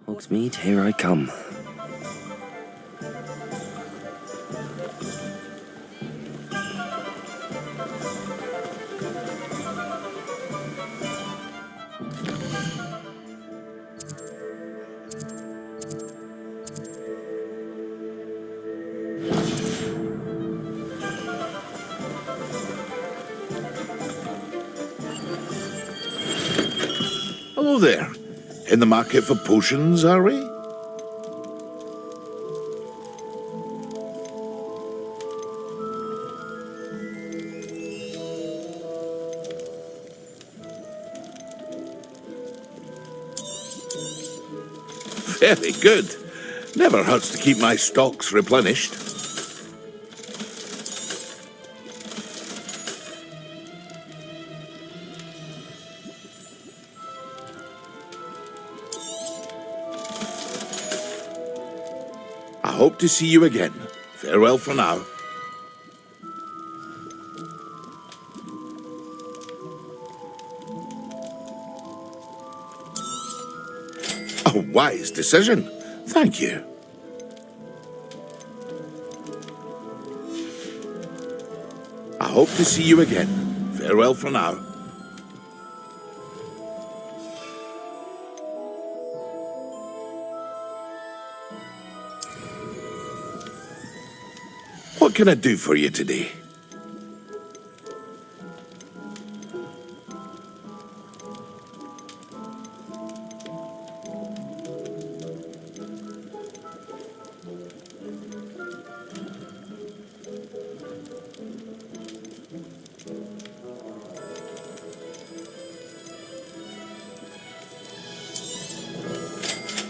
Hogsmeade, here I come. Hello there. In the market for potions, are we? Very good. Never hurts to keep my stocks replenished. I hope to see you again. Farewell for now. A wise decision. Thank you. I hope to see you again. Farewell for now. What can I do for you today?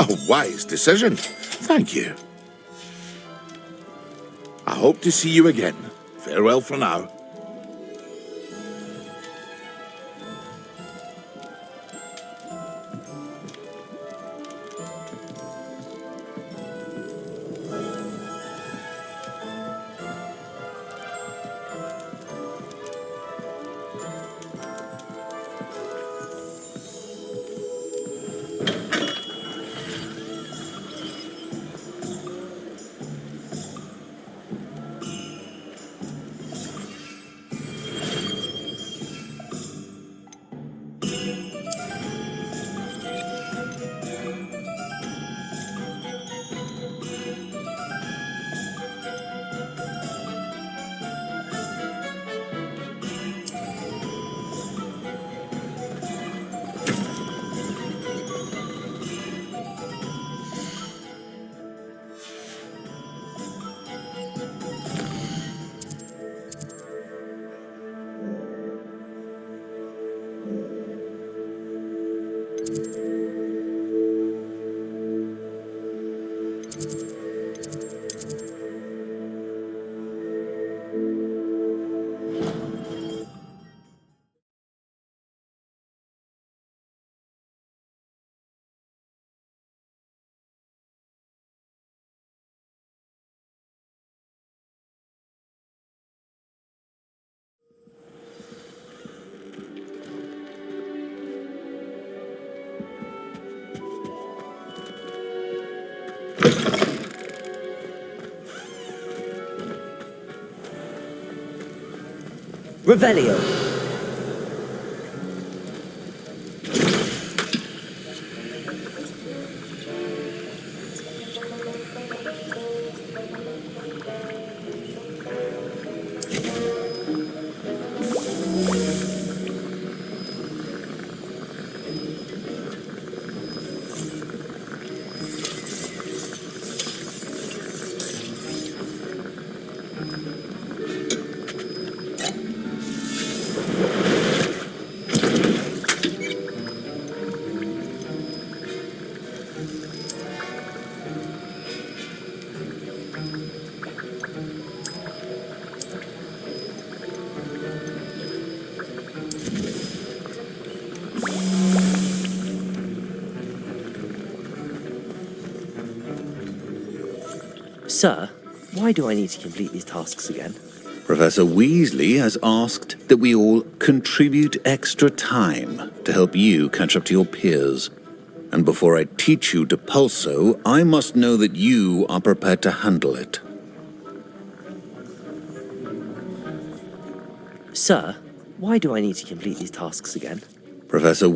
A wise decision. Thank you. I hope to see you again. Farewell for now. Revelio. Sir, why do I need to complete these tasks again? Professor Weasley has asked that we all contribute extra time to help you catch up to your peers. And before I teach you to pulso, I must know that you are prepared to handle it. Sir, why do I need to complete these tasks again? Professor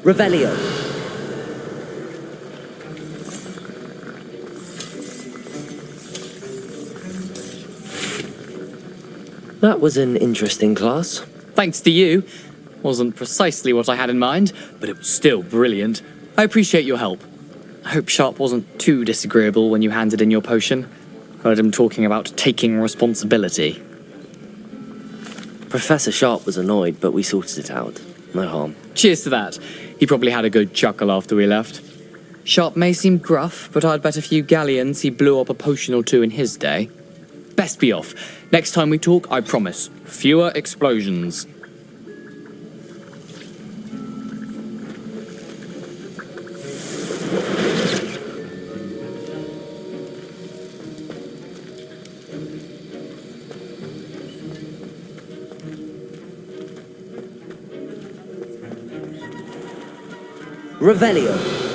Revelio. That was an interesting class. Thanks to you. Wasn't precisely what I had in mind, but it was still brilliant. I appreciate your help. I hope Sharp wasn't too disagreeable when you handed in your potion. Heard him talking about taking responsibility. Professor Sharp was annoyed, but we sorted it out. No harm. Cheers to that. He probably had a good chuckle after we left. Sharp may seem gruff, but I'd bet a few galleons he blew up a potion or two in his day. Best be off. Next time we talk, I promise, fewer explosions. Revelio.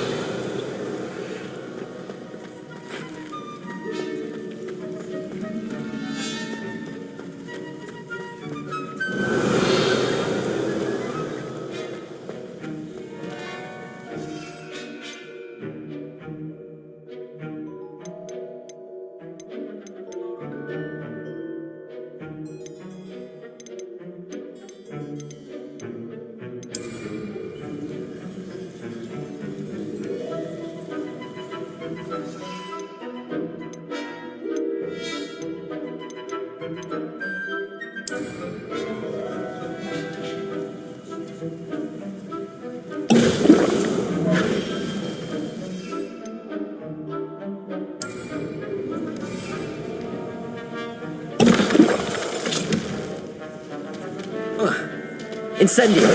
Incendio.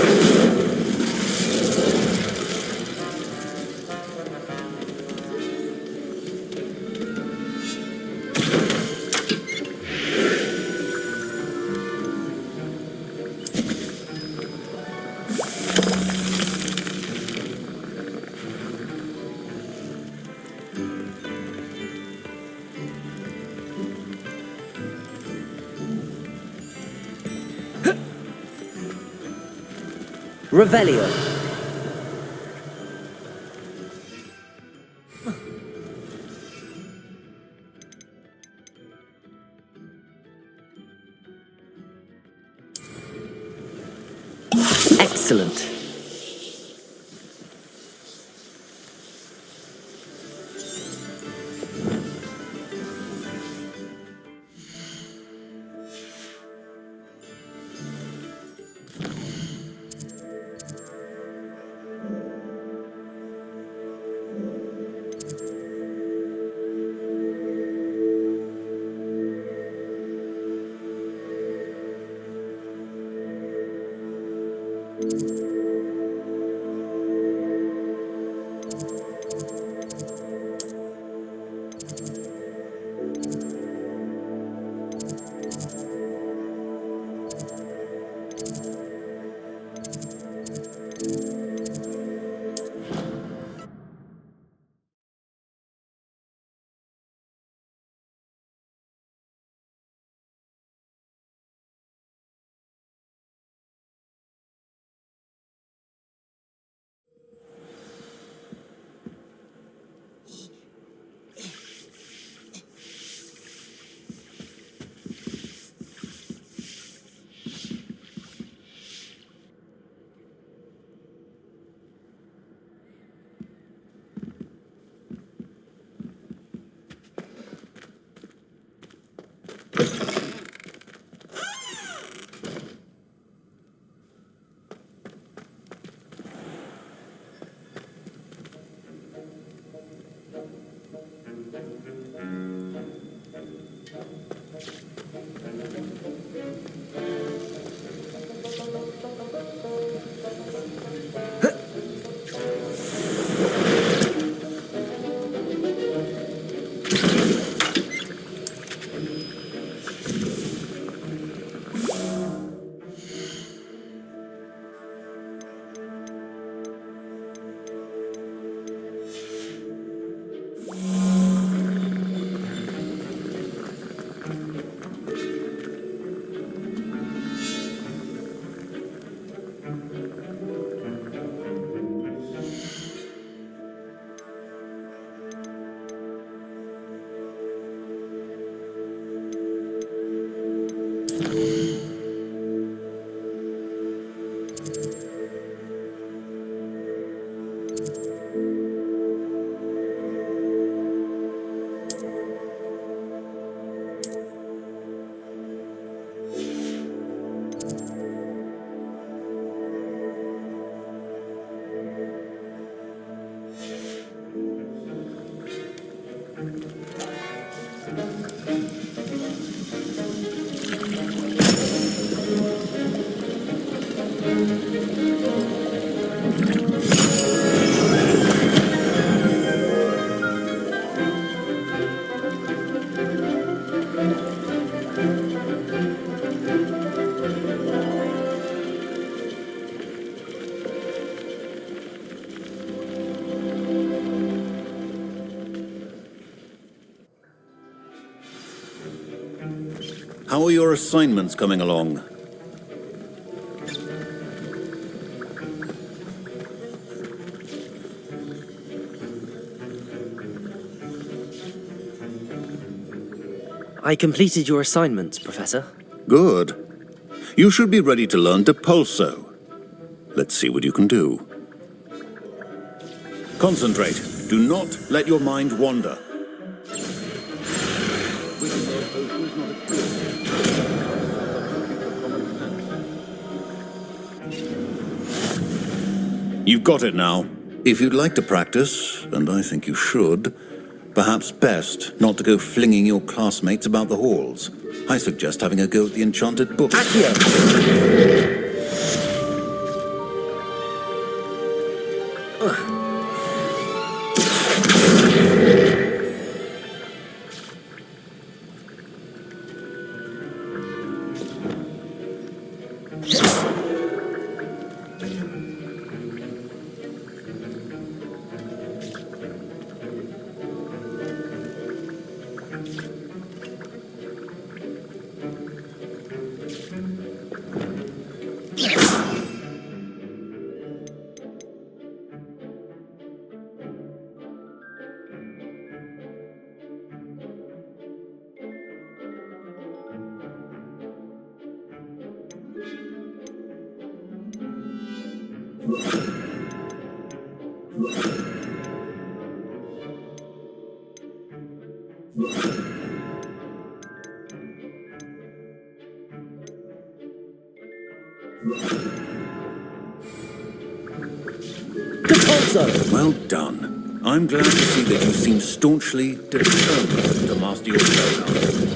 Revelio. Excellent. How are your assignments coming along? I completed your assignments, Professor. Good. You should be ready to learn Depulso. Let's see what you can do. Concentrate. Do not let your mind wander. You've got it now. If you'd like to practice, and I think you should, perhaps best not to go flinging your classmates about the halls. I suggest having a go at the enchanted book. Accio! Depulso! Well done. I'm glad to see that you seem staunchly determined to master your spellcraft.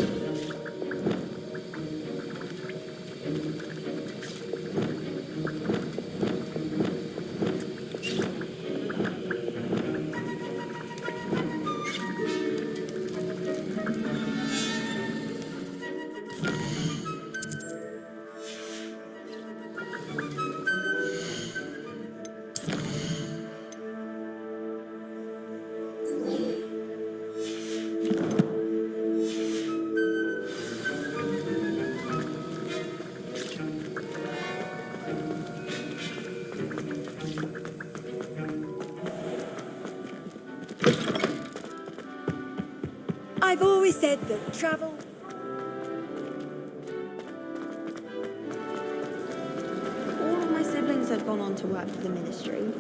I've always said that travel... All of my siblings had gone on to work for the ministry.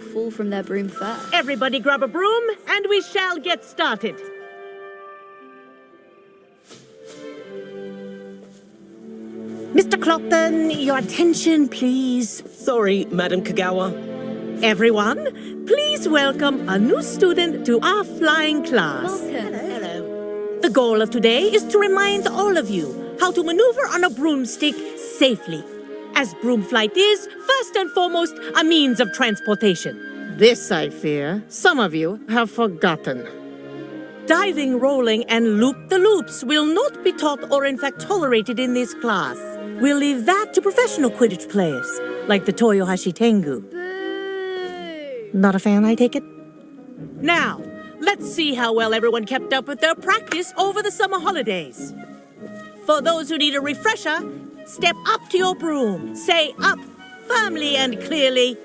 fall from their broom first. Everybody grab a broom, and we shall get started. Mr. Clopton, your attention, please. Sorry, Madam Kagawa. Everyone, please welcome a new student to our flying class. Welcome. Hello. The goal of today is to remind all of you how to maneuver on a broomstick safely, as broom flight is, first and foremost, a means of transportation. This, I fear, some of you have forgotten. Diving, rolling, and loop-the-loops will not be taught or in fact tolerated in this class. We'll leave that to professional Quidditch players, like the Toyohashi Tengu. Boo! Not a fan, I take it? Now, let's see how well everyone kept up with their practice over the summer holidays. For those who need a refresher, step up to your broom, say up firmly and clearly,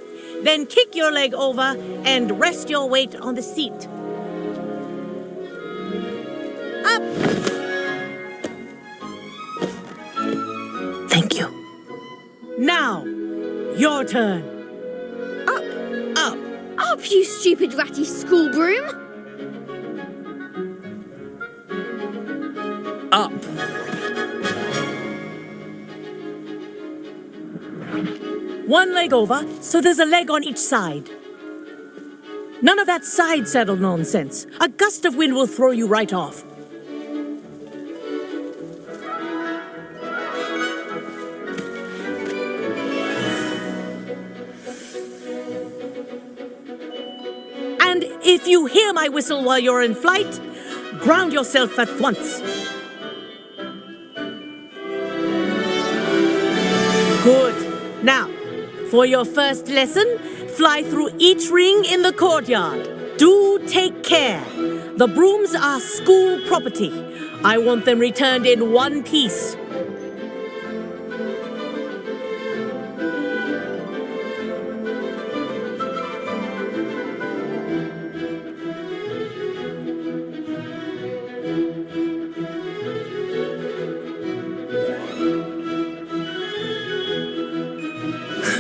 then kick your leg over and rest your weight on the seat. Up! Thank you. Now, your turn. Up, you stupid ratty school broom! Up. One leg over, so there's a leg on each side. None of that side saddle nonsense. A gust of wind will throw you right off. And if you hear my whistle while you're in flight, ground yourself at once. Good. Now, for your first lesson, fly through each ring in the courtyard. Do take care. The brooms are school property. I want them returned in one piece.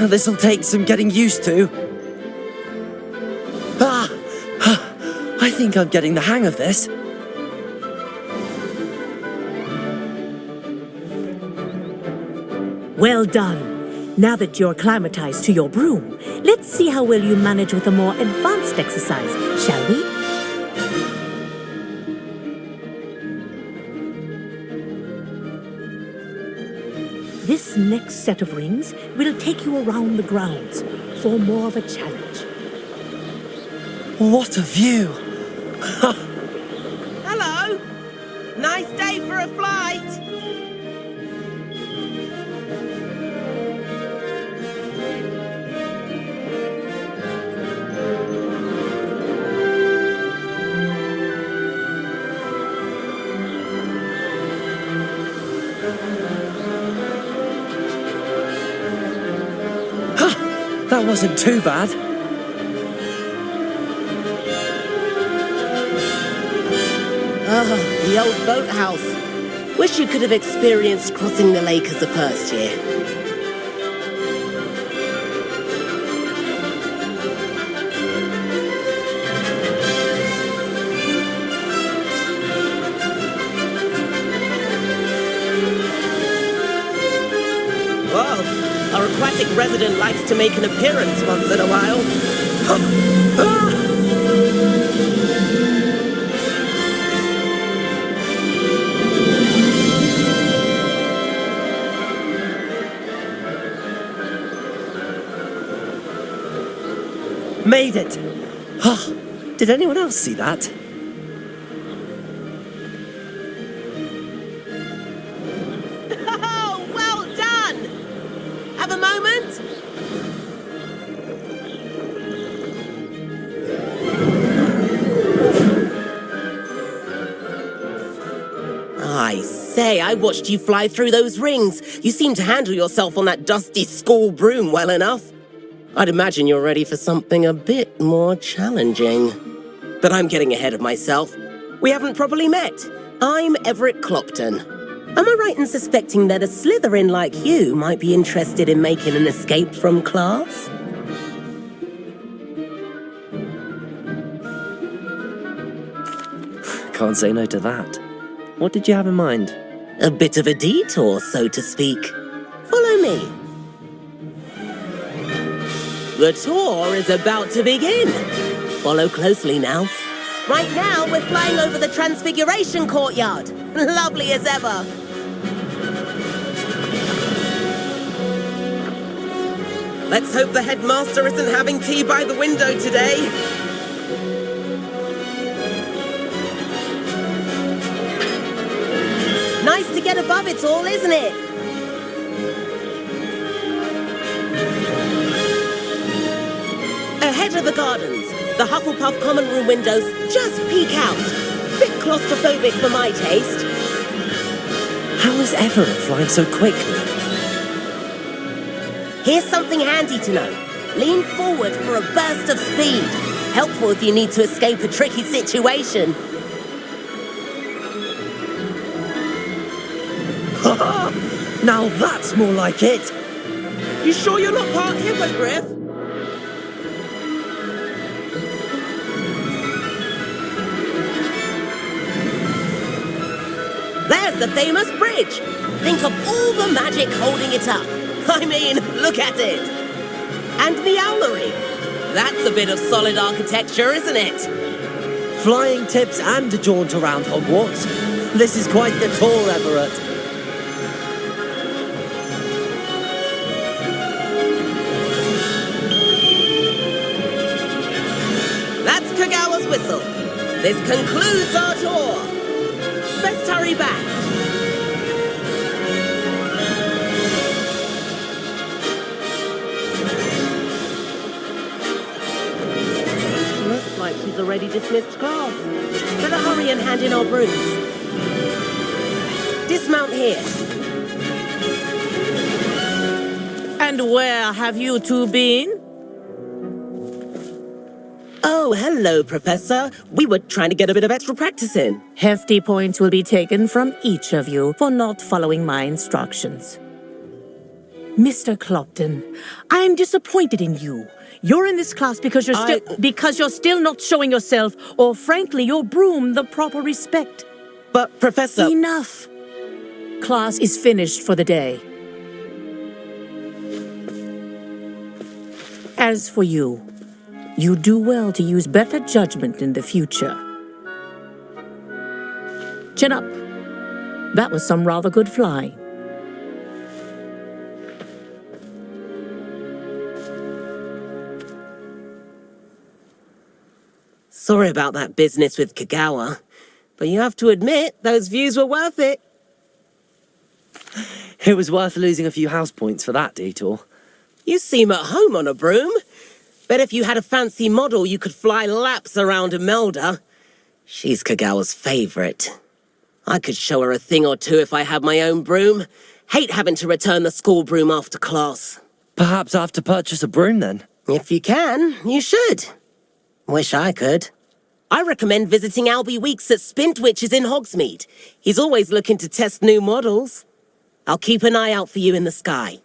This'll take some getting used to. I think I'm getting the hang of this. Well done. Now that you're acclimatized to your broom, let's see how well you manage with a more advanced exercise, shall we? This next set of rings will take you around the grounds for more of a challenge. What a view! Hello! Nice day for a flight! That wasn't too bad. The old boathouse. Wish you could have experienced crossing the lake as a first year. Whoa, our aquatic resident likes to make an appearance once in a while. Made it! Did anyone else see that? Oh, well done! Have a moment? I say, I watched you fly through those rings. You seem to handle yourself on that dusty school broom well enough. I'd imagine you're ready for something a bit more challenging. But I'm getting ahead of myself. We haven't properly met. I'm Everett Clopton. Am I right in suspecting that a Slytherin like you might be interested in making an escape from class? Can't say no to that. What did you have in mind? A bit of a detour, so to speak. Follow me. The tour is about to begin. Follow closely now. Right now, we're flying over the Transfiguration Courtyard. Lovely as ever. Let's hope the headmaster isn't having tea by the window today. Nice to get above it all, isn't it? Ahead of the gardens, the Hufflepuff common room windows just peek out. Bit claustrophobic for my taste. How is Everett flying so quickly? Here's something handy to know. Lean forward for a burst of speed. Helpful if you need to escape a tricky situation. Now that's more like it! You sure you're not part hippogriff? There's the famous bridge. Think of all the magic holding it up. I mean, look at it. And the owlery. That's a bit of solid architecture, isn't it? Flying tips and a jaunt around Hogwarts. This is quite the tour, Everett. That's Kagawa's whistle. This concludes our tour. Best hurry back. Looks like she's already dismissed class. Better hurry and hand in our brooms. Dismount here. And where have you two been? Oh, hello, Professor. We were trying to get a bit of extra practice in. Hefty points will be taken from each of you for not following my instructions. Mr. Clopton, I am disappointed in you. You're in this class because you're still not showing yourself, or frankly, your broom the proper respect. But, Professor... Enough. Class is finished for the day. As for you, you do well to use better judgment in the future. Chin up. That was some rather good flying. Sorry about that business with Kagawa, but you have to admit, those views were worth it. It was worth losing a few house points for that detour. You seem at home on a broom. Bet if you had a fancy model, you could fly laps around Imelda. She's Kagawa's favorite. I could show her a thing or two if I had my own broom. Hate having to return the school broom after class. Perhaps I have to purchase a broom then. If you can, you should. Wish I could. I recommend visiting Albie Weeks at Spintwitches in Hogsmeade. He's always looking to test new models. I'll keep an eye out for you in the sky.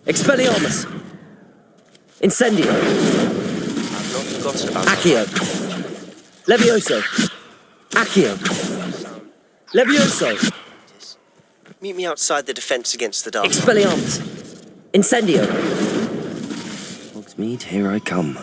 Expelliarmus! Incendio! I've not forgotten about Accio! Levioso! Accio! Levioso! Meet me outside the defense against the dark. Expelliarmus! Incendio! Mead, here I come.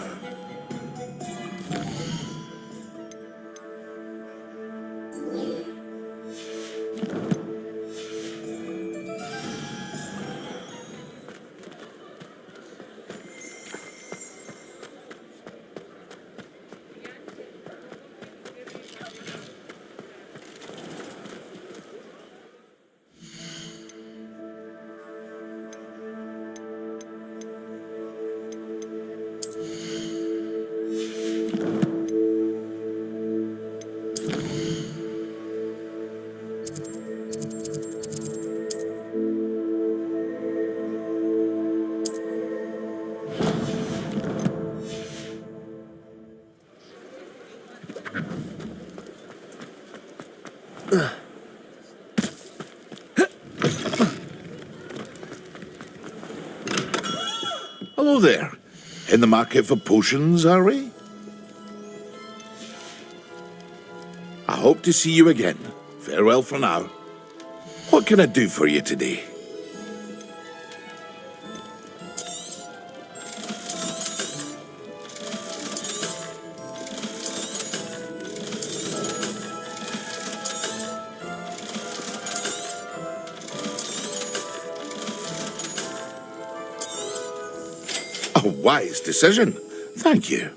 Hello there. In the market for potions, are we? I hope to see you again. Farewell for now. What can I do for you today? A wise decision. Thank you.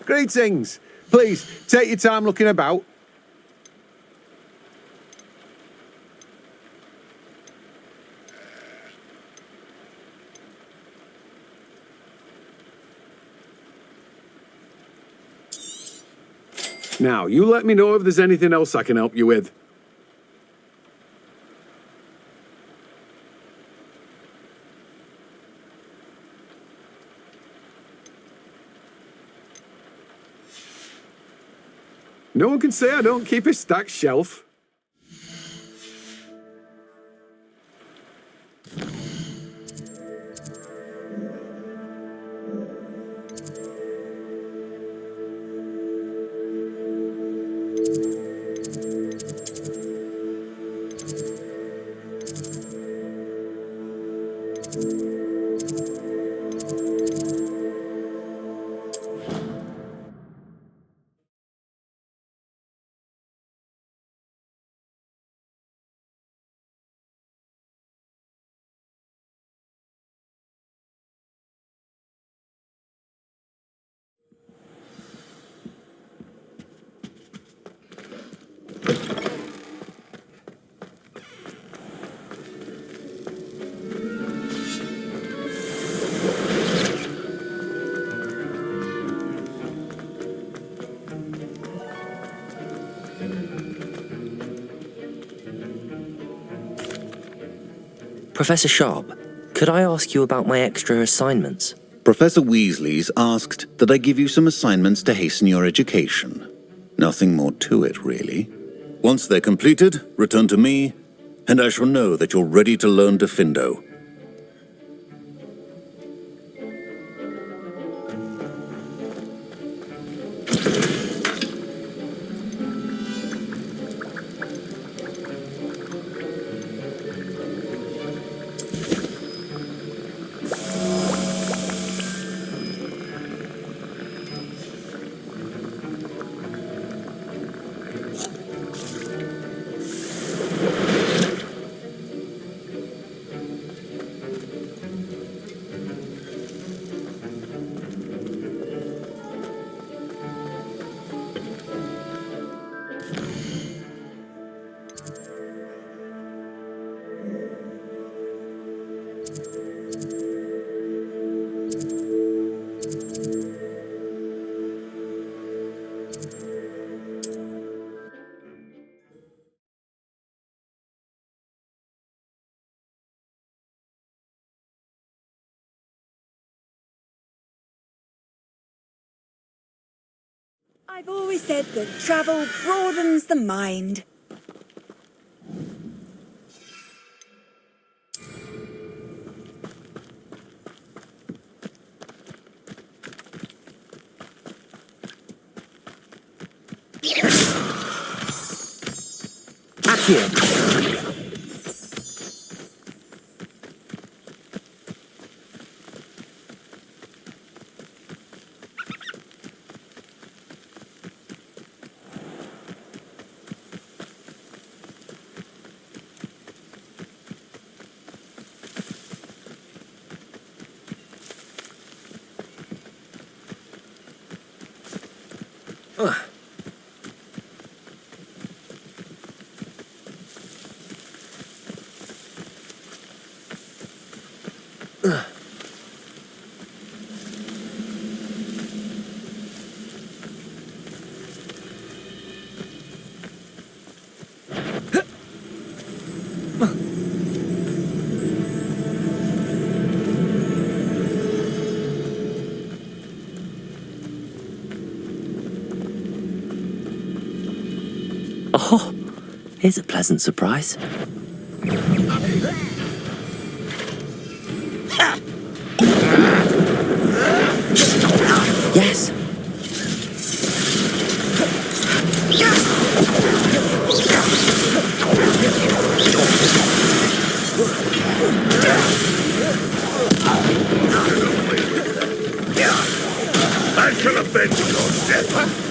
Greetings. Please, take your time looking about. Now, you let me know if there's anything else I can help you with. No one can say I don't keep a stacked shelf. Professor Sharp, could I ask you about my extra assignments? Professor Weasley's asked that I give you some assignments to hasten your education. Nothing more to it, really. Once they're completed, return to me, and I shall know that you're ready to learn Diffindo. I've always said that travel broadens the mind. Accio! Oh, here's a pleasant surprise. Yes. I shall avenge your death.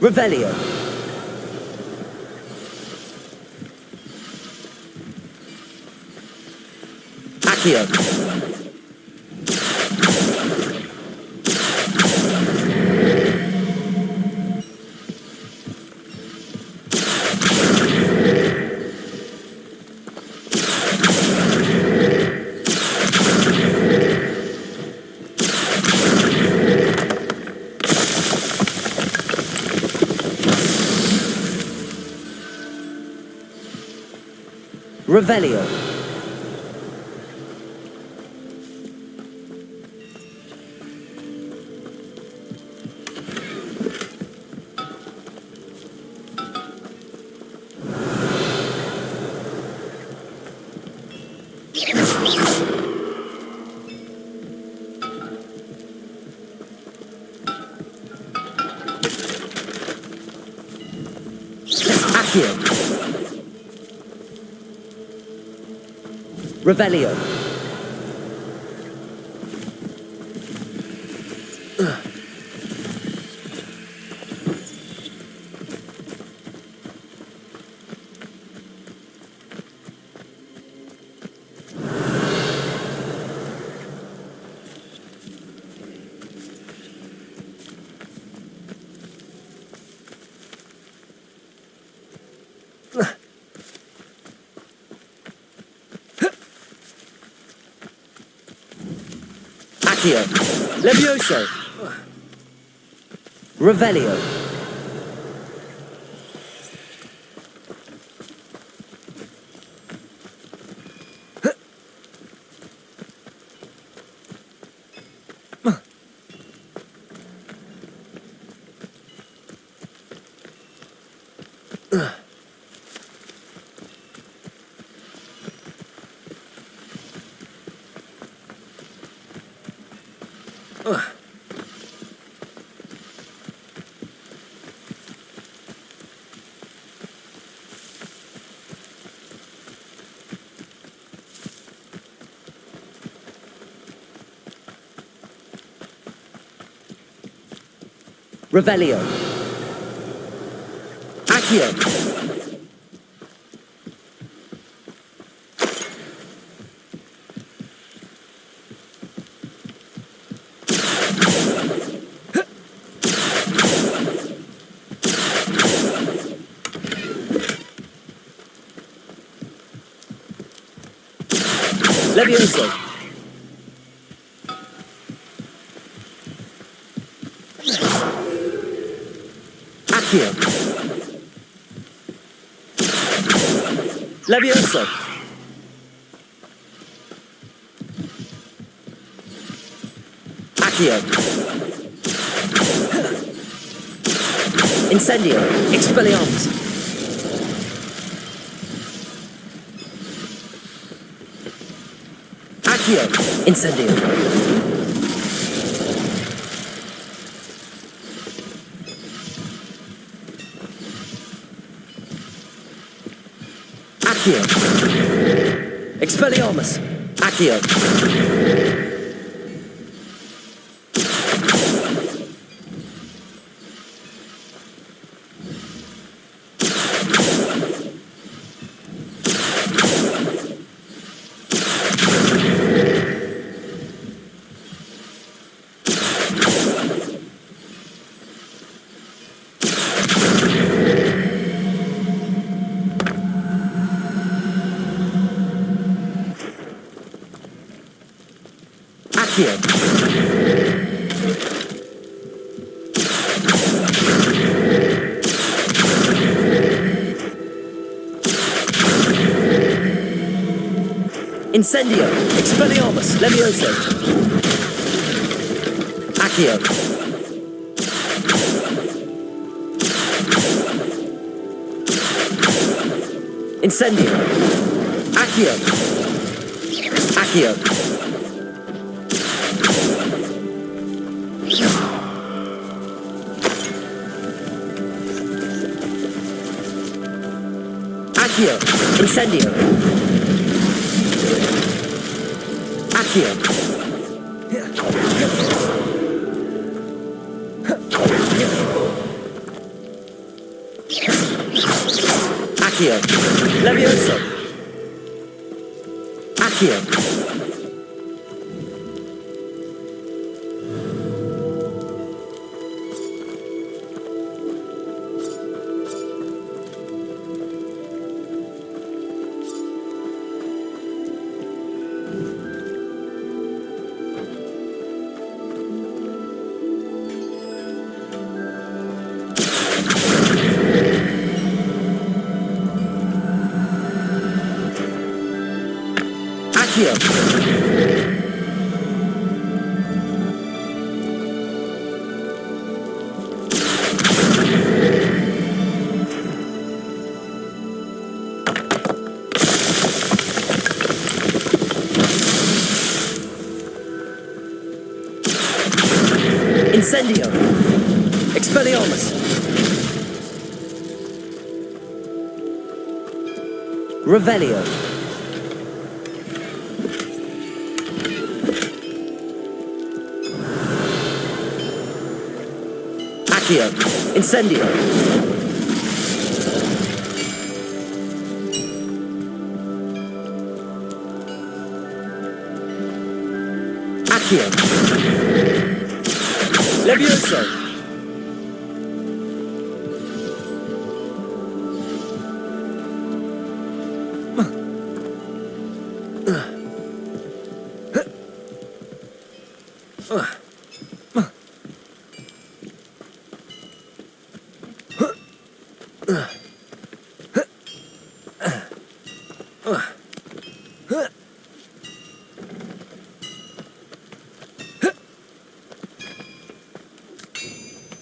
Revelio. Accio. Revelio. Accio. Revelio. Accio. Levioso. Revelio. Revelio. Accio. Levioso. Accio. Levioso. Accio. Incendio. Expelliarmus. Accio. Incendio. Accio. Expelliarmus. Accio. Accio. Incendio. Expelliarmus. Levioso. Accio. Incendio. Accio. Accio. Accio. Incendio. Accio. Accio. Levioso. Accio. Accio. Incendio. Expelliarmus. Revelio. Accio. Incendio. Accio. Levioso.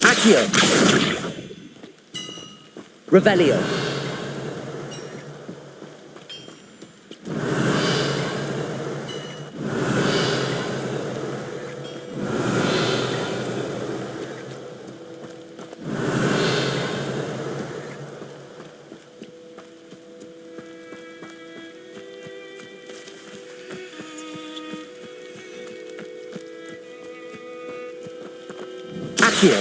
Accio. Revelio. Accio.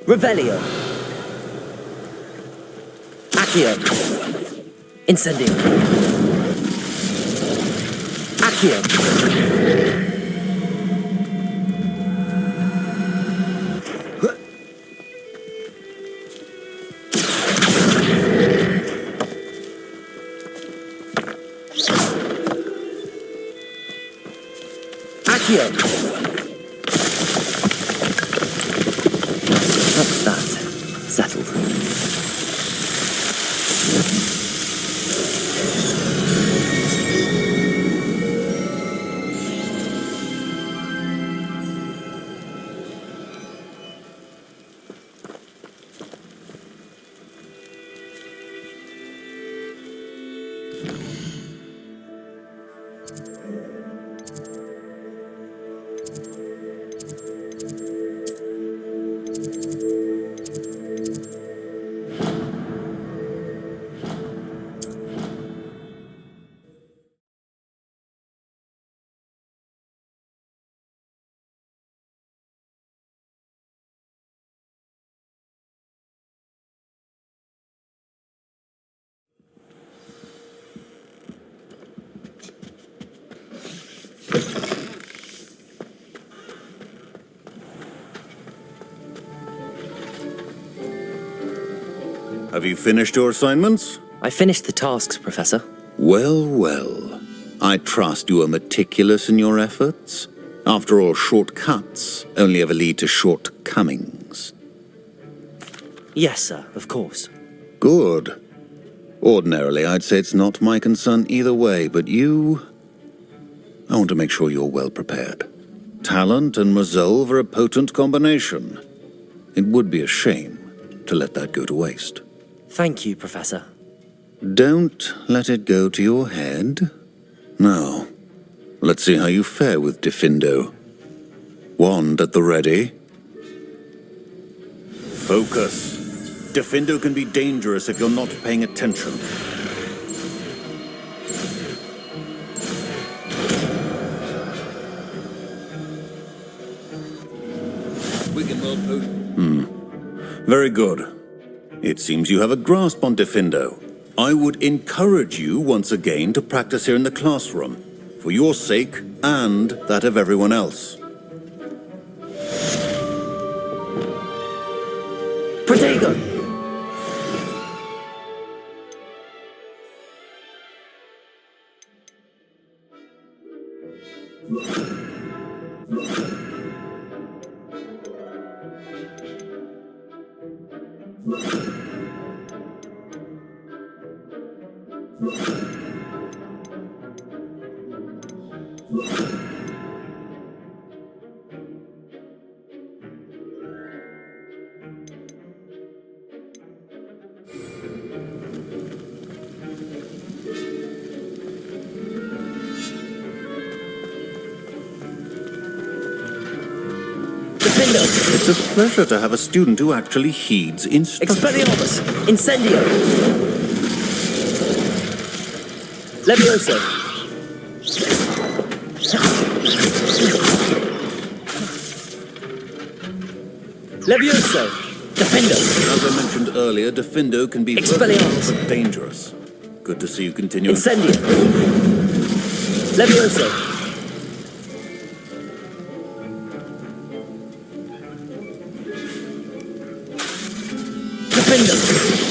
Revelio. Accio. Incendio. Accio. Accio. That's that. Settled. Have you finished your assignments? I finished the tasks, Professor. Well, well. I trust you are meticulous in your efforts. After all, shortcuts only ever lead to shortcomings. Yes, sir, of course. Good. Ordinarily, I'd say it's not my concern either way, but you... I want to make sure you're well prepared. Talent and resolve are a potent combination. It would be a shame to let that go to waste. Thank you, Professor. Don't let it go to your head. Now, let's see how you fare with Diffindo. Wand at the ready. Focus. Diffindo can be dangerous if you're not paying attention. We can well potion. Very good. It seems you have a grasp on Diffindo. I would encourage you once again to practice here in the classroom, for your sake and that of everyone else. Protego! It's a pleasure to have a student who actually heeds instructions. Expelliarmus! Incendio! Levioso! Levioso! Defendo! As I mentioned earlier, Defendo can be Expelliarmus. versatile but dangerous. Good to see you continuing. Incendio! Levioso! Defendo!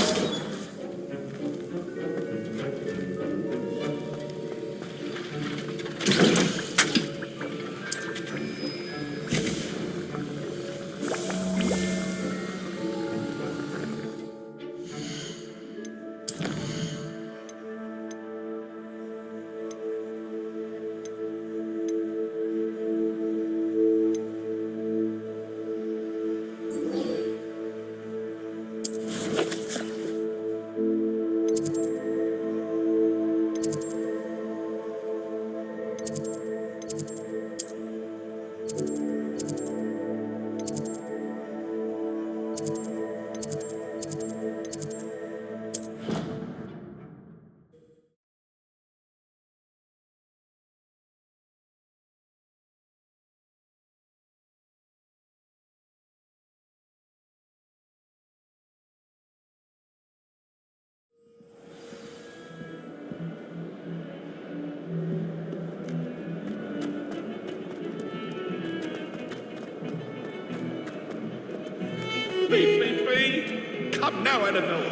Come now, Annabelle.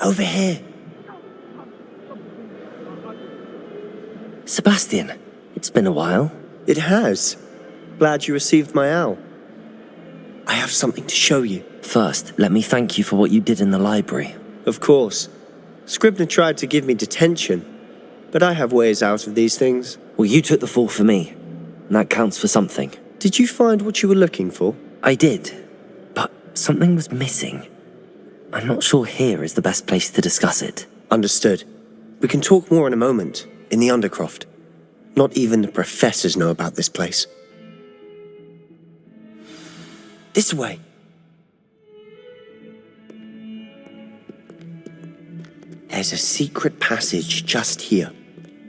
Over here. Sebastian, it's been a while. It has. Glad you received my owl. I have something to show you. First, let me thank you for what you did in the library. Of course. Scribner tried to give me detention, but I have ways out of these things. Well, you took the fall for me, and that counts for something. Did you find what you were looking for? I did, but something was missing. I'm not sure here is the best place to discuss it. Understood. We can talk more in a moment, in the Undercroft. Not even the professors know about this place. This way. There's a secret passage just here.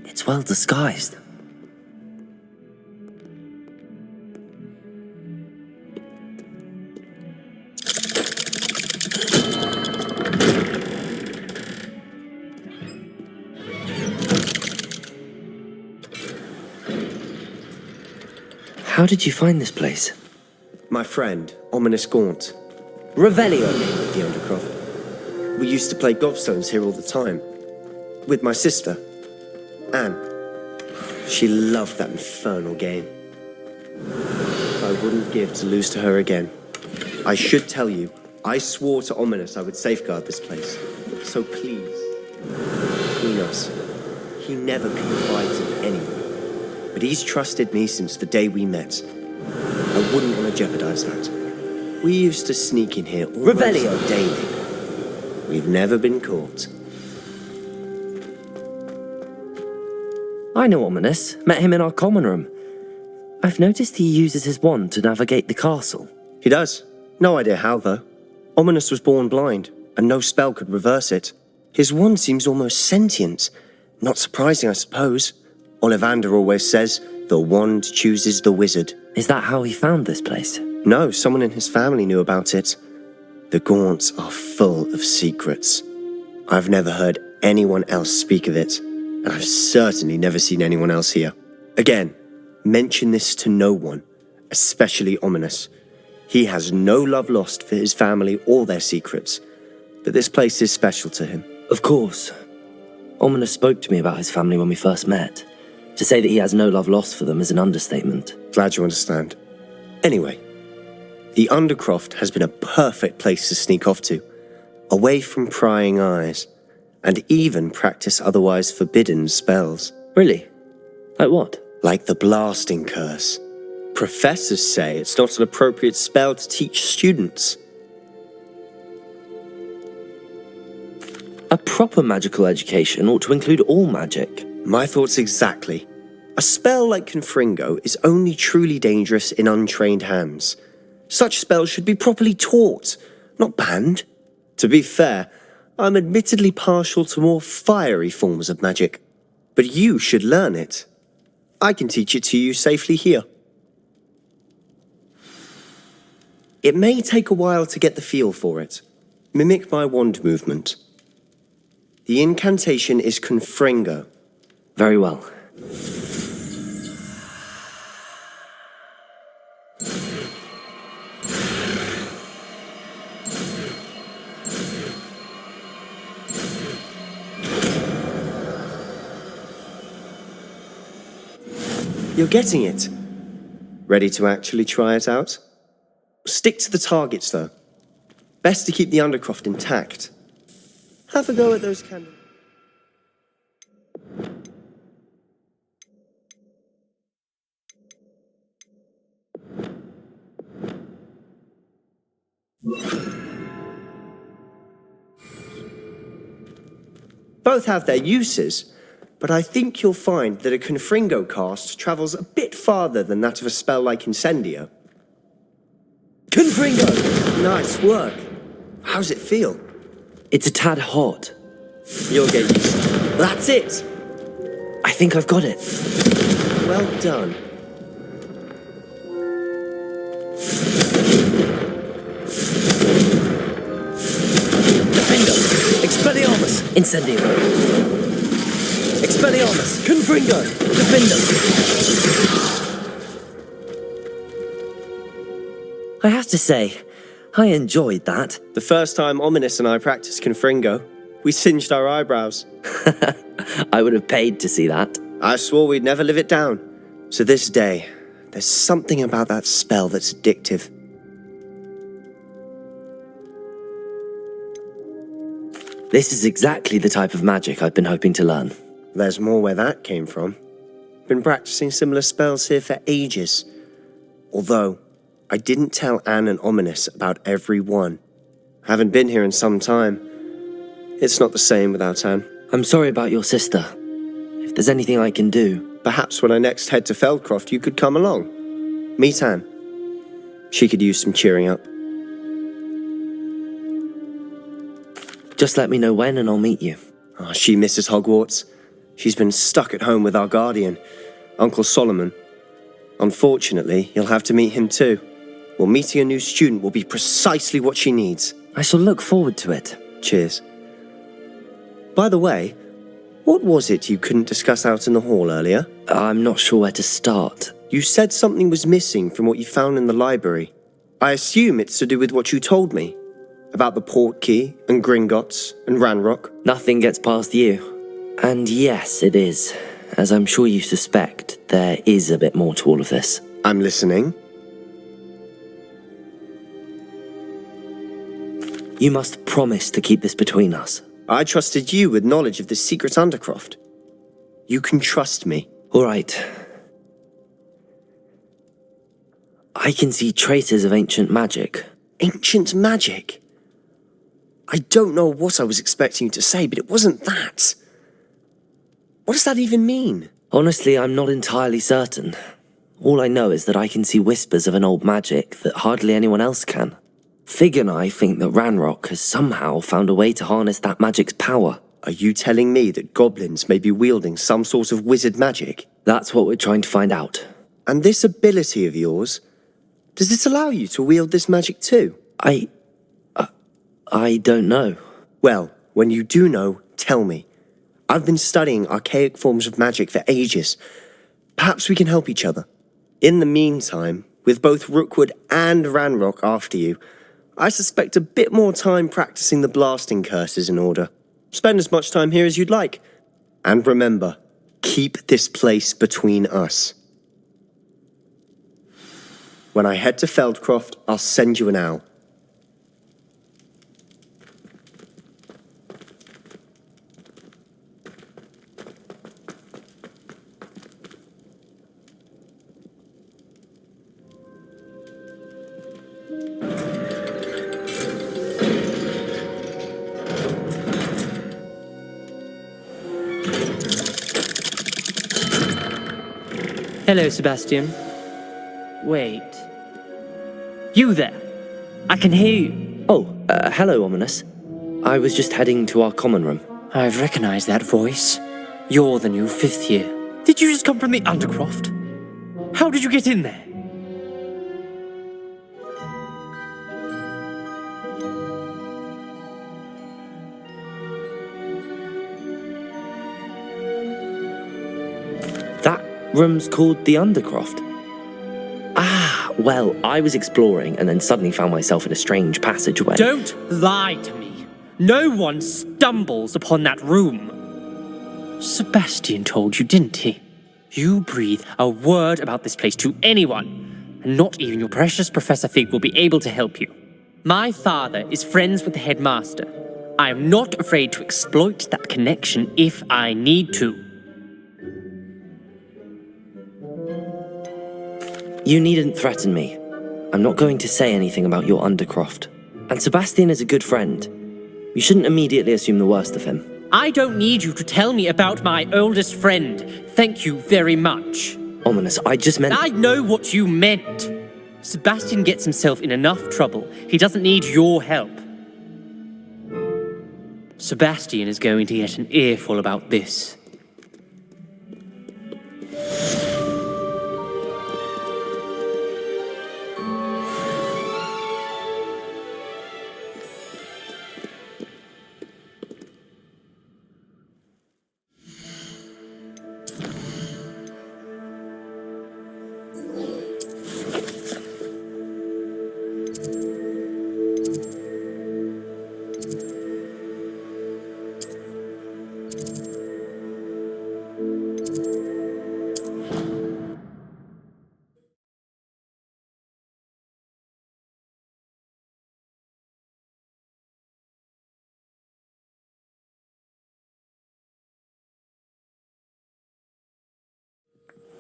It's well disguised. How did you find this place? My friend, Ominous Gaunt. Revelio! The Undercroft. We used to play gobstones here all the time. With my sister, Anne. She loved that infernal game. I wouldn't give to lose to her again. I should tell you, I swore to Ominous I would safeguard this place. So please, between us, he never confides in anyone. But he's trusted me since the day we met. I wouldn't want to jeopardize that. We used to sneak in here almost Revelio. daily. We've never been caught. I know Ominous. Met him in our common room. I've noticed he uses his wand to navigate the castle. He does. No idea how, though. Ominous was born blind, and no spell could reverse it. His wand seems almost sentient. Not surprising, I suppose. Ollivander always says, the wand chooses the wizard. Is that how he found this place? No, someone in his family knew about it. The Gaunts are full of secrets. I've never heard anyone else speak of it, and I've certainly never seen anyone else here. Again, mention this to no one, especially Ominous. He has no love lost for his family or their secrets, but this place is special to him. Of course. Ominous spoke to me about his family when we first met. To say that he has no love lost for them is an understatement. Glad you understand. Anyway, the Undercroft has been a perfect place to sneak off to, away from prying eyes, and even practice otherwise forbidden spells. Really? Like what? Like the blasting curse. Professors say it's not an appropriate spell to teach students. A proper magical education ought to include all magic. My thoughts exactly. A spell like Confringo is only truly dangerous in untrained hands. Such spells should be properly taught, not banned. To be fair, I'm admittedly partial to more fiery forms of magic, but you should learn it. I can teach it to you safely here. It may take a while to get the feel for it. Mimic my wand movement. The incantation is Confringo. Very well. You're getting it. Ready to actually try it out? Stick to the targets, though. Best to keep the undercroft intact. Have a go at those candles. Both have their uses, but I think you'll find that a Confringo cast travels a bit farther than that of a spell like Incendio. Confringo! Nice work. How's it feel? It's a tad hot. You'll get used to it. That's it! I think I've got it. Well done. Defendo! Expelliarmus! Incendio! Expelliarmus! Confringo! Defendo! I have to say, I enjoyed that. The first time Ominous and I practiced Confringo, we singed our eyebrows. I would have paid to see that. I swore we'd never live it down. So this day, there's something about that spell that's addictive. This is exactly the type of magic I've been hoping to learn. There's more where that came from. Been practicing similar spells here for ages. Although, I didn't tell Anne and Ominous about every one. Haven't been here in some time. It's not the same without Anne. I'm sorry about your sister. If there's anything I can do... Perhaps when I next head to Feldcroft, you could come along. Meet Anne. She could use some cheering up. Just let me know when and I'll meet you. Oh, she misses Hogwarts. She's been stuck at home with our guardian, Uncle Solomon. Unfortunately, you'll have to meet him too. Well, meeting a new student will be precisely what she needs. I shall look forward to it. Cheers. By the way, what was it you couldn't discuss out in the hall earlier? I'm not sure where to start. You said something was missing from what you found in the library. I assume it's to do with what you told me. About the Portkey and Gringotts and Ranrock. Nothing gets past you. And yes, it is. As I'm sure you suspect, there is a bit more to all of this. I'm listening. You must promise to keep this between us. I trusted you with knowledge of the secret Undercroft. You can trust me. All right. I can see traces of ancient magic. Ancient magic? I don't know what I was expecting you to say, but it wasn't that. What does that even mean? Honestly, I'm not entirely certain. All I know is that I can see whispers of an old magic that hardly anyone else can. Fig and I think that Ranrock has somehow found a way to harness that magic's power. Are you telling me that goblins may be wielding some sort of wizard magic? That's what we're trying to find out. And this ability of yours, does it allow you to wield this magic too? I don't know. Well, when you do know, tell me. I've been studying archaic forms of magic for ages. Perhaps we can help each other. In the meantime, with both Rookwood and Ranrock after you, I suspect a bit more time practicing the blasting curse is in order. Spend as much time here as you'd like. And remember, keep this place between us. When I head to Feldcroft, I'll send you an owl. Hello, Sebastian. Wait. You there? I can hear you. Oh, hello, Ominous. I was just heading to our common room. I've recognized that voice. You're the new 5th year. Did you just come from the Undercroft? How did you get in there? That room's called the Undercroft. Ah, well, I was exploring and then suddenly found myself in a strange passageway. Don't lie to me. No one stumbles upon that room. Sebastian told you, didn't he? You breathe a word about this place to anyone, and not even your precious Professor Fig will be able to help you. My father is friends with the headmaster. I am not afraid to exploit that connection if I need to. You needn't threaten me. I'm not going to say anything about your Undercroft. And Sebastian is a good friend. You shouldn't immediately assume the worst of him. I don't need you to tell me about my oldest friend. Thank you very much. Ominous, I just meant... I know what you meant. Sebastian gets himself in enough trouble. He doesn't need your help. Sebastian is going to get an earful about this.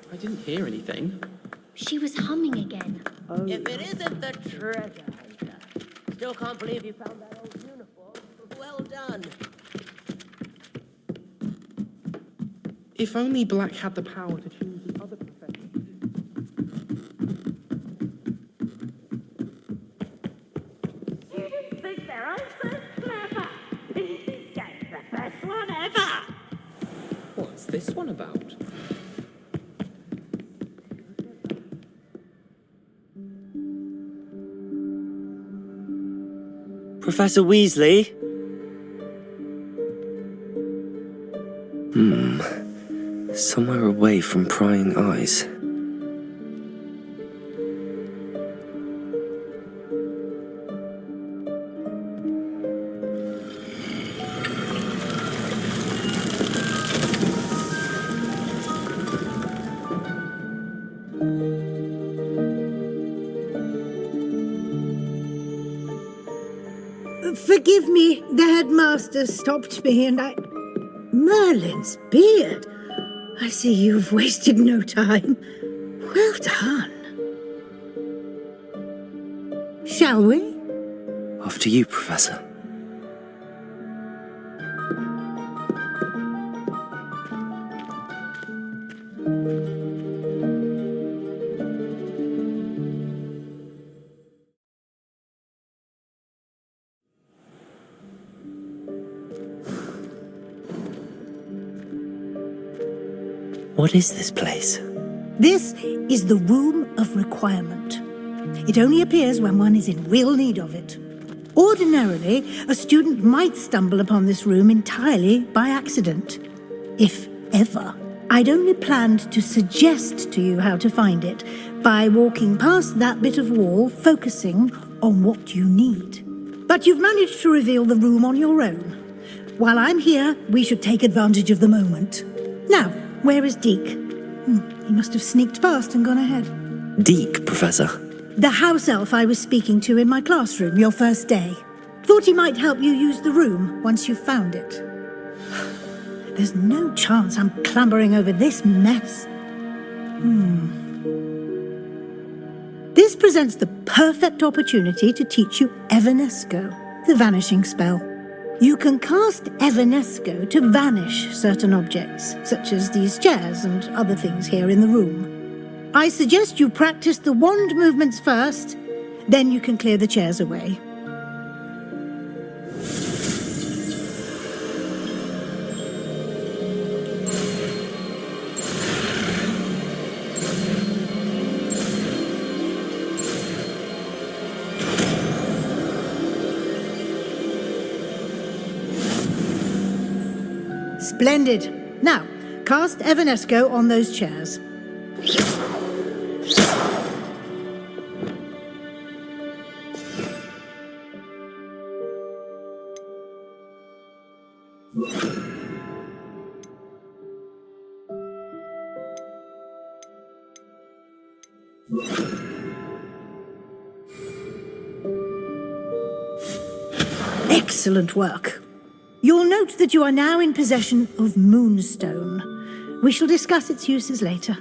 I didn't hear anything. She was humming again. If it isn't the treasure hunter. Still can't believe you found that old uniform. Well done. If only Black had the power to choose the other profession. Students think their answer's clever. Get the best one ever. What's this one about? Professor Weasley? Somewhere away from prying eyes. Forgive me, the headmaster stopped me and I... Merlin's beard. I see you've wasted no time. Well done. Shall we? After you, Professor. What is this place? This is the Room of Requirement. It only appears when one is in real need of it. Ordinarily, a student might stumble upon this room entirely by accident. If ever. I'd only planned to suggest to you how to find it by walking past that bit of wall, focusing on what you need. But you've managed to reveal the room on your own. While I'm here, we should take advantage of the moment. Now, where is Deke? He must have sneaked past and gone ahead. Deke, Professor. The house elf I was speaking to in my classroom your first day. Thought he might help you use the room once you've found it. There's no chance I'm clambering over this mess. This presents the perfect opportunity to teach you Evanesco, the vanishing spell. You can cast Evanesco to vanish certain objects, such as these chairs and other things here in the room. I suggest you practice the wand movements first, then you can clear the chairs away. Splendid. Now, cast Evanesco on those chairs. Excellent work. You'll note that you are now in possession of Moonstone. We shall discuss its uses later.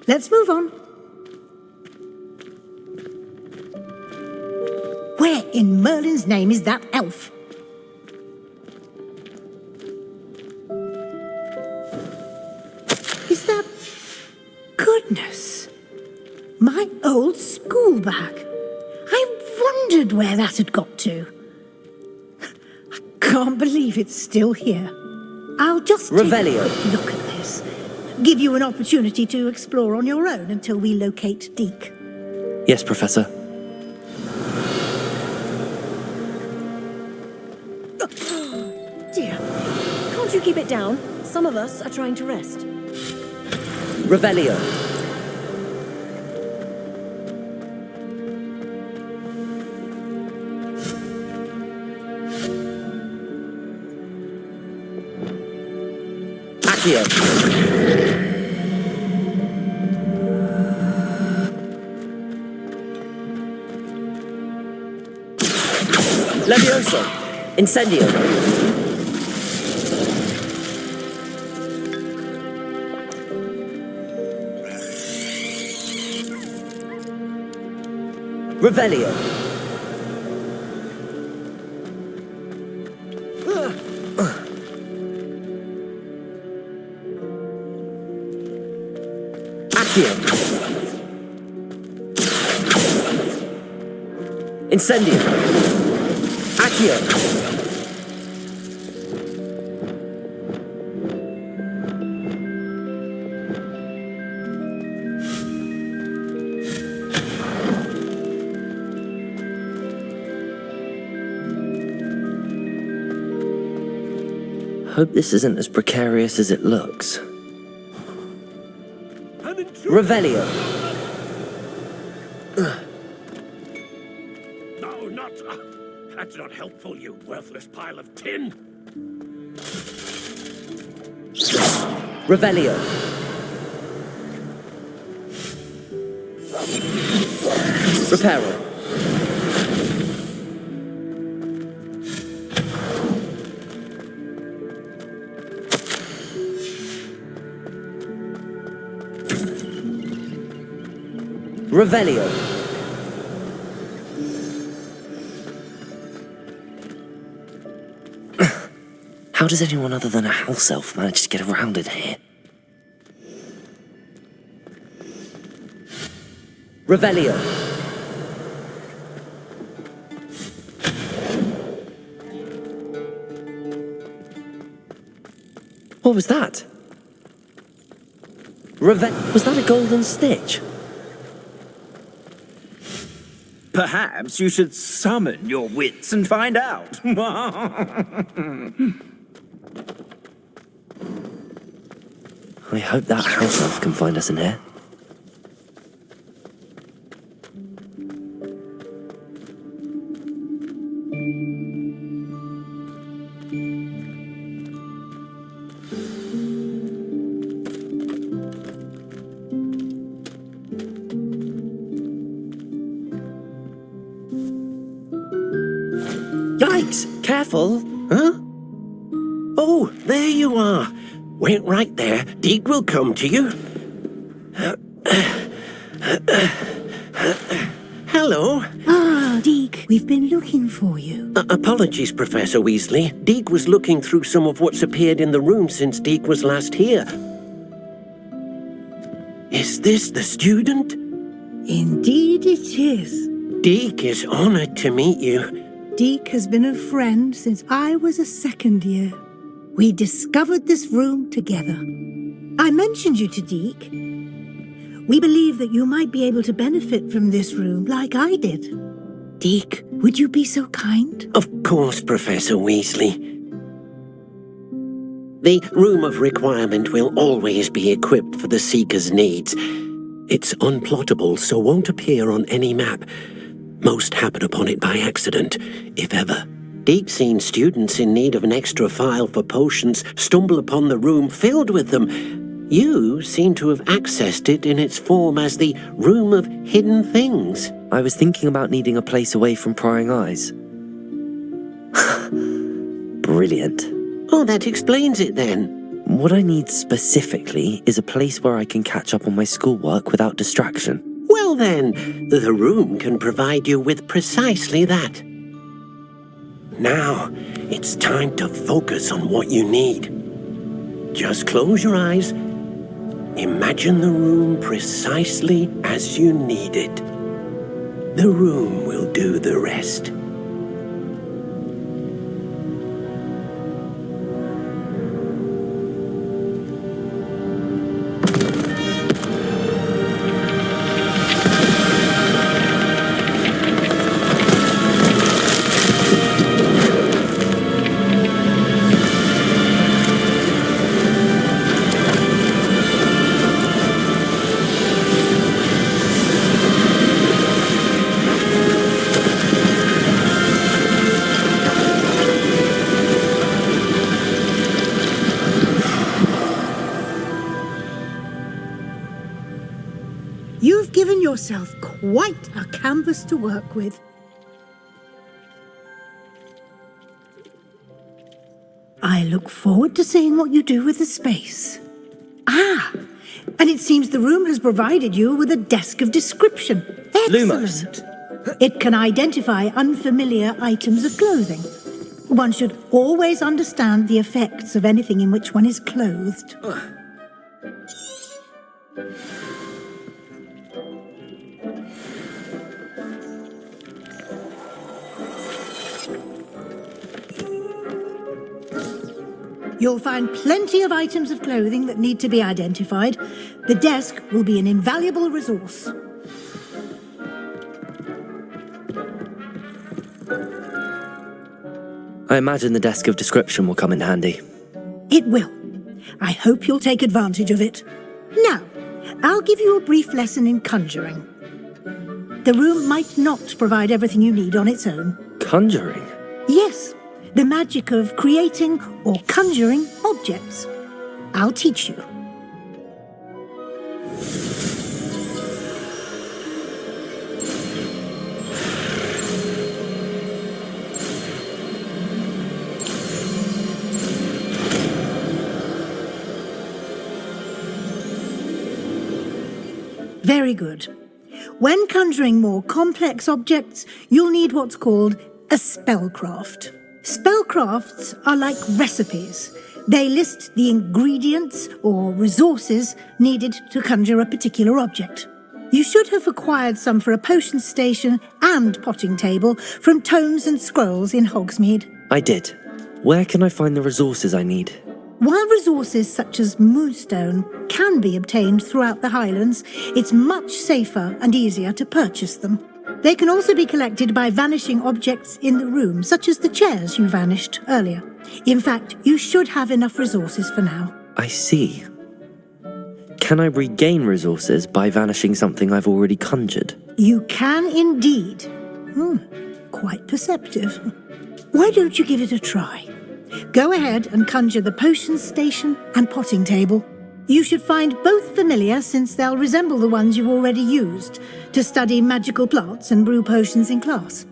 Let's move on. Where in Merlin's name is that elf? Is that... Goodness! My old school bag. I wondered where that had got to. Can't believe it's still here. I'll just take Revelio. a quick look at this. Give you an opportunity to explore on your own until we locate Deke. Yes, Professor. Dear, can't you keep it down? Some of us are trying to rest. Revelio. Accio. Levioso. Incendio. Revelio. Accio. Incendio. Accio. Hope this isn't as precarious as it looks. Revelio. No, not... that's not helpful, you worthless pile of tin. Revelio. Reparo. Revelio. How does anyone other than a house elf manage to get around in here? Revelio. What was that? Was that a golden stitch? Perhaps you should summon your wits and find out. I hope that house elf can find us in here. Yikes! Careful! Huh? Oh, there you are. Wait right there. Deke will come to you. Hello. Ah, Deke, we've been looking for you. Apologies, Professor Weasley. Deke was looking through some of what's appeared in the room since Deke was last here. Is this the student? Indeed it is. Deke is honored to meet you. Deke has been a friend since I was a second year. We discovered this room together. I mentioned you to Deke. We believe that you might be able to benefit from this room like I did. Deke, would you be so kind? Of course, Professor Weasley. The Room of Requirement will always be equipped for the Seeker's needs. It's unplottable, so won't appear on any map. Most happen upon it by accident, if ever. Deep-seen students in need of an extra file for potions stumble upon the room filled with them. You seem to have accessed it in its form as the Room of Hidden Things. I was thinking about needing a place away from prying eyes. Brilliant. Oh, that explains it then. What I need specifically is a place where I can catch up on my schoolwork without distraction. Well then, the room can provide you with precisely that. Now, it's time to focus on what you need. Just close your eyes. Imagine the room precisely as you need it. The room will do the rest. You've given yourself quite a canvas to work with. I look forward to seeing what you do with the space. Ah, and it seems the room has provided you with a desk of description. Excellent. It can identify unfamiliar items of clothing. One should always understand the effects of anything in which one is clothed. You'll find plenty of items of clothing that need to be identified. The desk will be an invaluable resource. I imagine the desk of description will come in handy. It will. I hope you'll take advantage of it. Now, I'll give you a brief lesson in conjuring. The room might not provide everything you need on its own. Conjuring? Yes, the magic of creating or conjuring objects. I'll teach you. Very good. When conjuring more complex objects, you'll need what's called a spellcraft. Spellcrafts are like recipes. They list the ingredients or resources needed to conjure a particular object. You should have acquired some for a potion station and potting table from tomes and scrolls in Hogsmeade. I did. Where can I find the resources I need? While resources such as moonstone can be obtained throughout the Highlands, it's much safer and easier to purchase them. They can also be collected by vanishing objects in the room, such as the chairs you vanished earlier. In fact, you should have enough resources for now. I see. Can I regain resources by vanishing something I've already conjured? You can indeed. Quite perceptive. Why don't you give it a try? Go ahead and conjure the potion station and potting table. You should find both familiar since they'll resemble the ones you've already used to study magical plants and brew potions in class.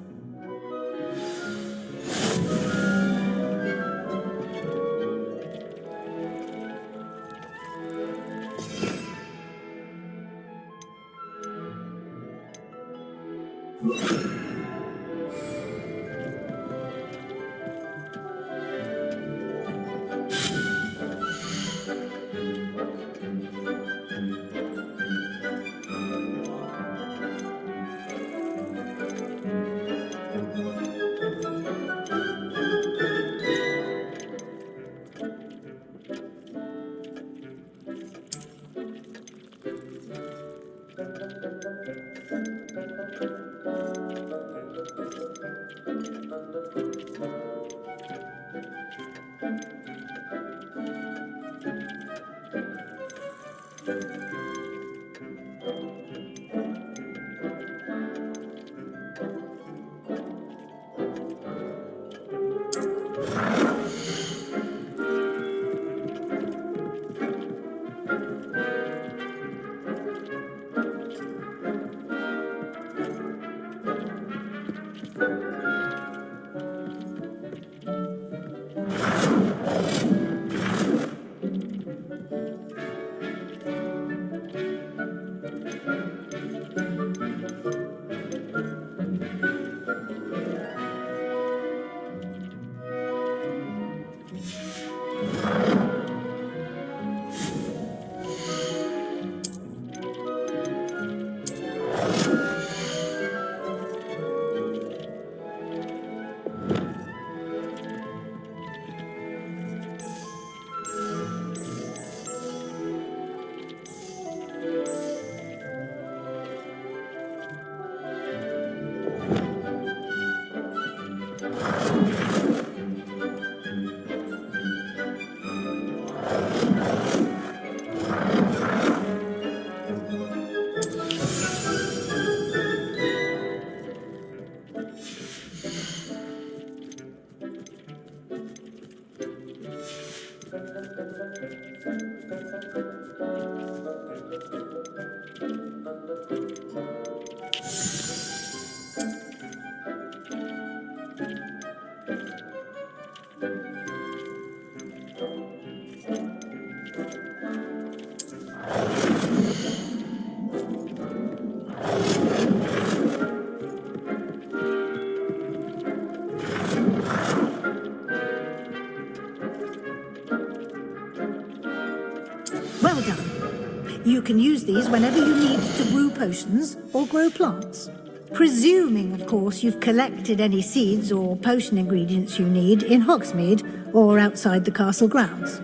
Well done. You can use these whenever you need to brew potions or grow plants. Presuming, of course, you've collected any seeds or potion ingredients you need in Hogsmeade or outside the castle grounds.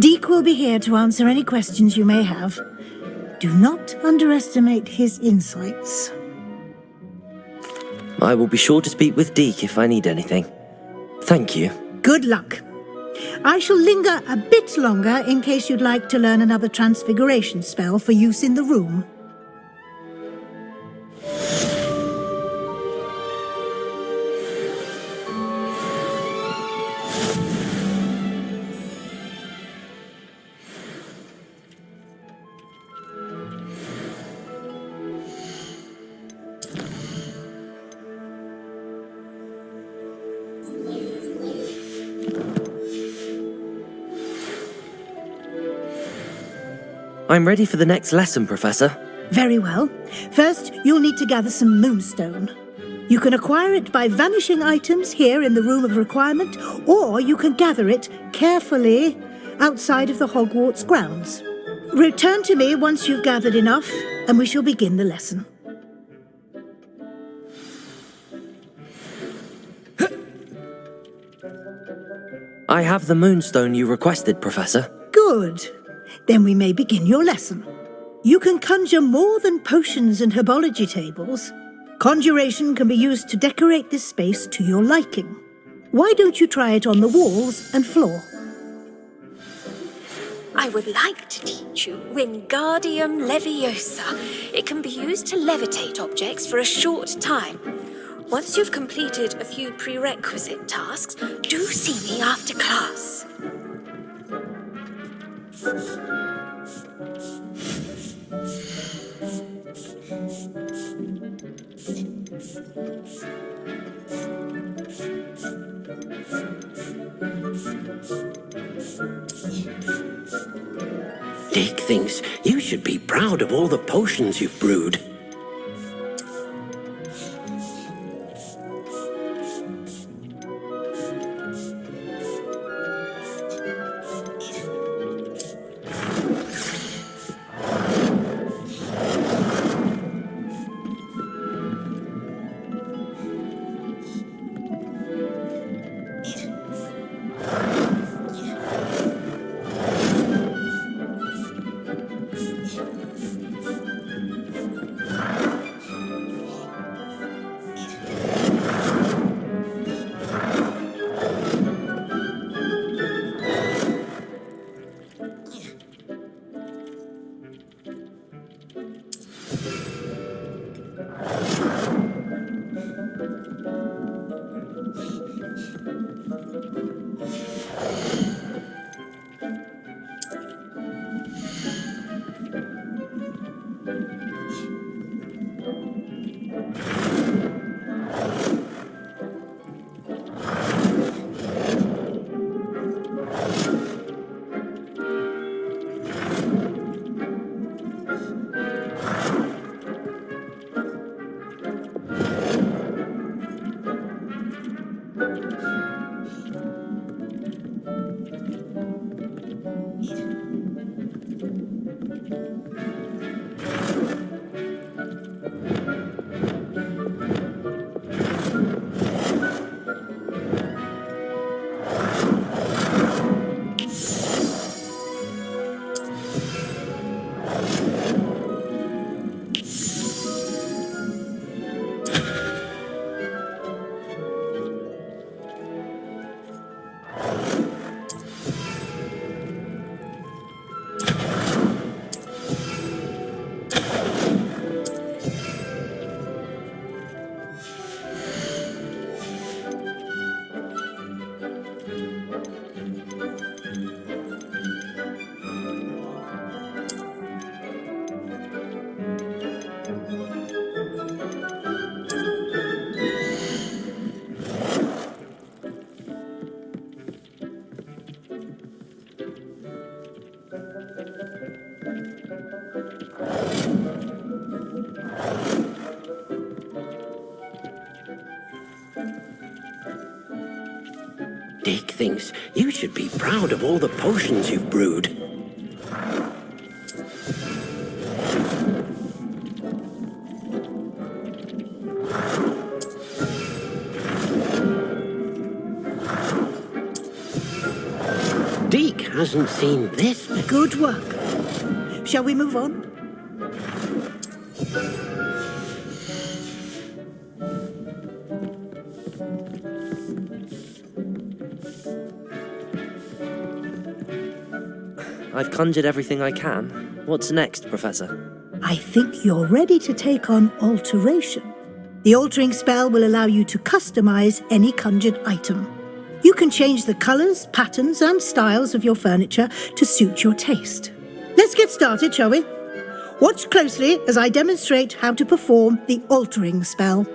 Deek will be here to answer any questions you may have. Do not underestimate his insights. I will be sure to speak with Deek if I need anything. Thank you. Good luck. I shall linger a bit longer in case you'd like to learn another transfiguration spell for use in the room. I'm ready for the next lesson, Professor. Very well. First, you'll need to gather some moonstone. You can acquire it by vanishing items here in the Room of Requirement, or you can gather it carefully outside of the Hogwarts grounds. Return to me once you've gathered enough, and we shall begin the lesson. I have the moonstone you requested, Professor. Good. Then we may begin your lesson. You can conjure more than potions and herbology tables. Conjuration can be used to decorate this space to your liking. Why don't you try it on the walls and floor? I would like to teach you Wingardium Leviosa. It can be used to levitate objects for a short time. Once you've completed a few prerequisite tasks, do see me after class. Dick thinks you should be proud of all the potions you've brewed. Dick thinks you should be proud of all the potions you've brewed. Deke hasn't seen this. Good work. Shall we move on? I've conjured everything I can. What's next, Professor? I think you're ready to take on alteration. The altering spell will allow you to customize any conjured item. You can change the colors, patterns, and styles of your furniture to suit your taste. Let's get started, shall we? Watch closely as I demonstrate how to perform the altering spell.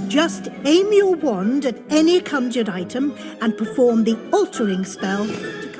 Just aim your wand at any conjured item and perform the altering spell to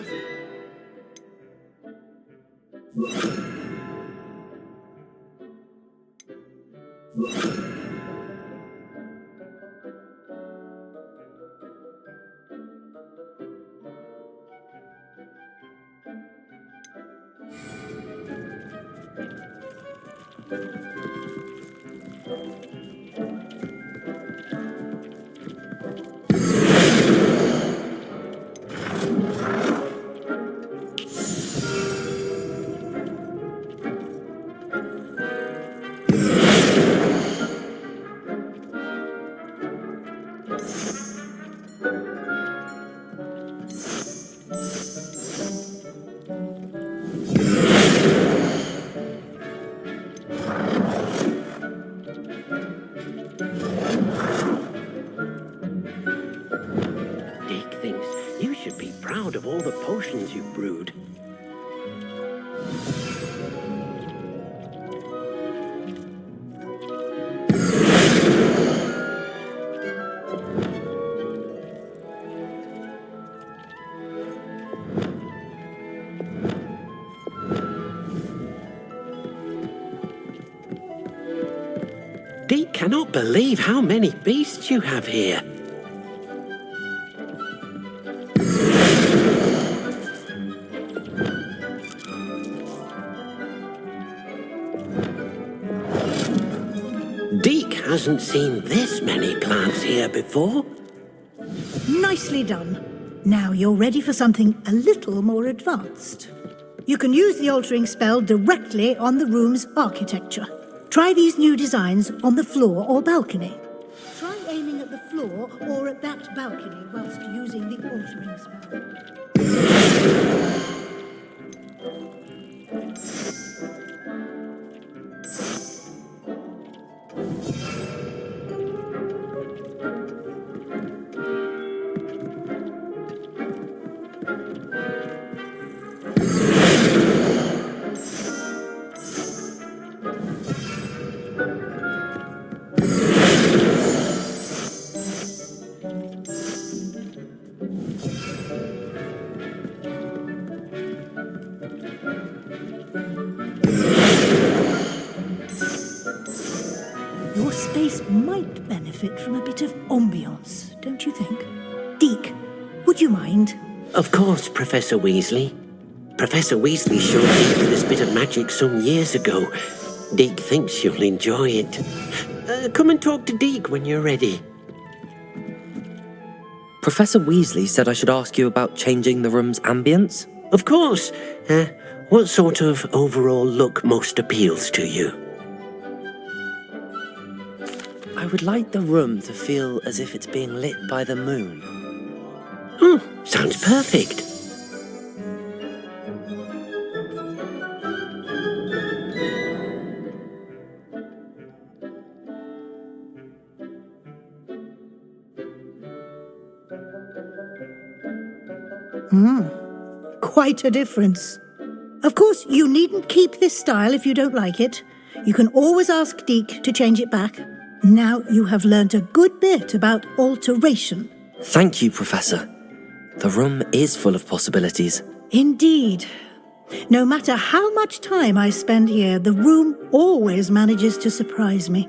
Of all the potions you've brewed. Deke cannot believe how many beasts you have here. Deke hasn't seen this many plants here before. Nicely done. Now you're ready for something a little more advanced. You can use the altering spell directly on the room's architecture. Try these new designs on the floor or balcony. Try aiming at the floor or at that balcony whilst using the altering spell. Your space might benefit from a bit of ambiance, don't you think? Deke, would you mind? Of course, Professor Weasley. Professor Weasley showed Deke this bit of magic some years ago. Deke thinks you'll enjoy it. Come and talk to Deke when you're ready. Professor Weasley said I should ask you about changing the room's ambience? Of course. What sort of overall look most appeals to you? I would like the room to feel as if it's being lit by the moon. Sounds perfect. Quite a difference. Of course, you needn't keep this style if you don't like it. You can always ask Deke to change it back. Now you have learned a good bit about alteration. Thank you, Professor. The room is full of possibilities. Indeed. No matter how much time I spend here, the room always manages to surprise me.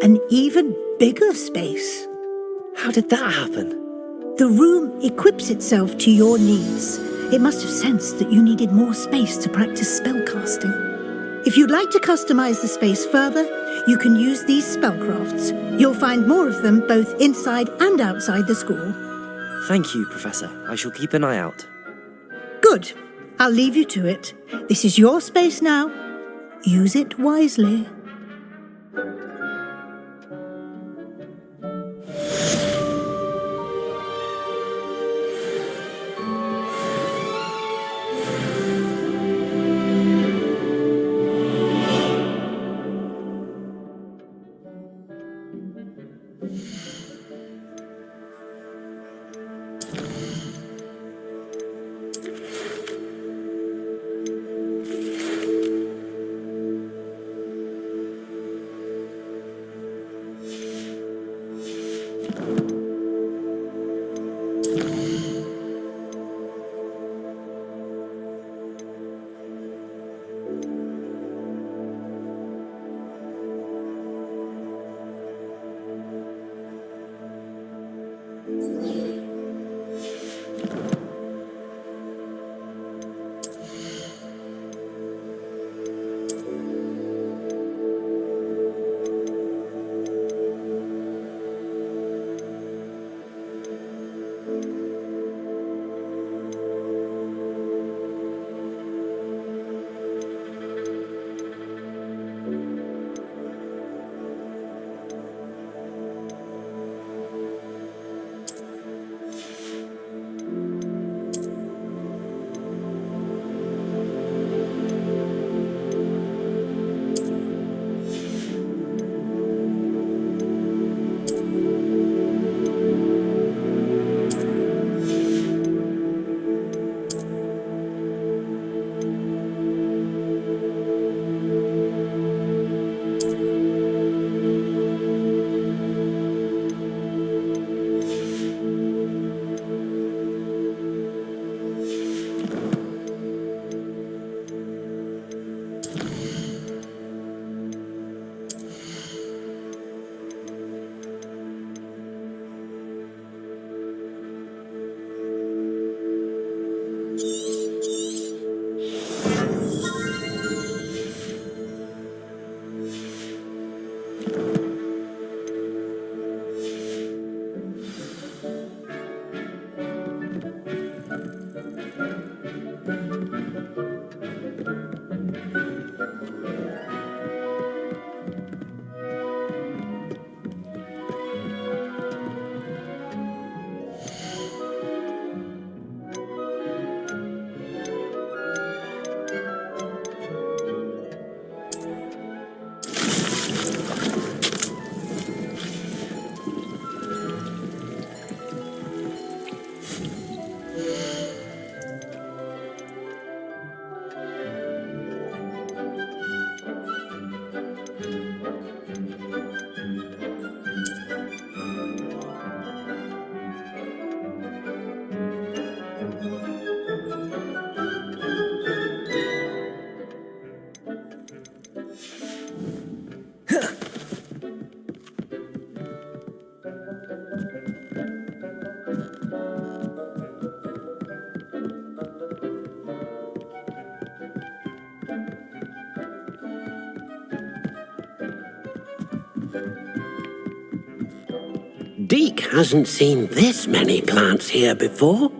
An even bigger space. How did that happen? The room equips itself to your needs. It must have sensed that you needed more space to practice spellcasting. If you'd like to customize the space further, you can use these spellcrafts. You'll find more of them both inside and outside the school. Thank you, Professor. I shall keep an eye out. Good. I'll leave you to it. This is your space now. Use it wisely. Deke hasn't seen this many plants here before.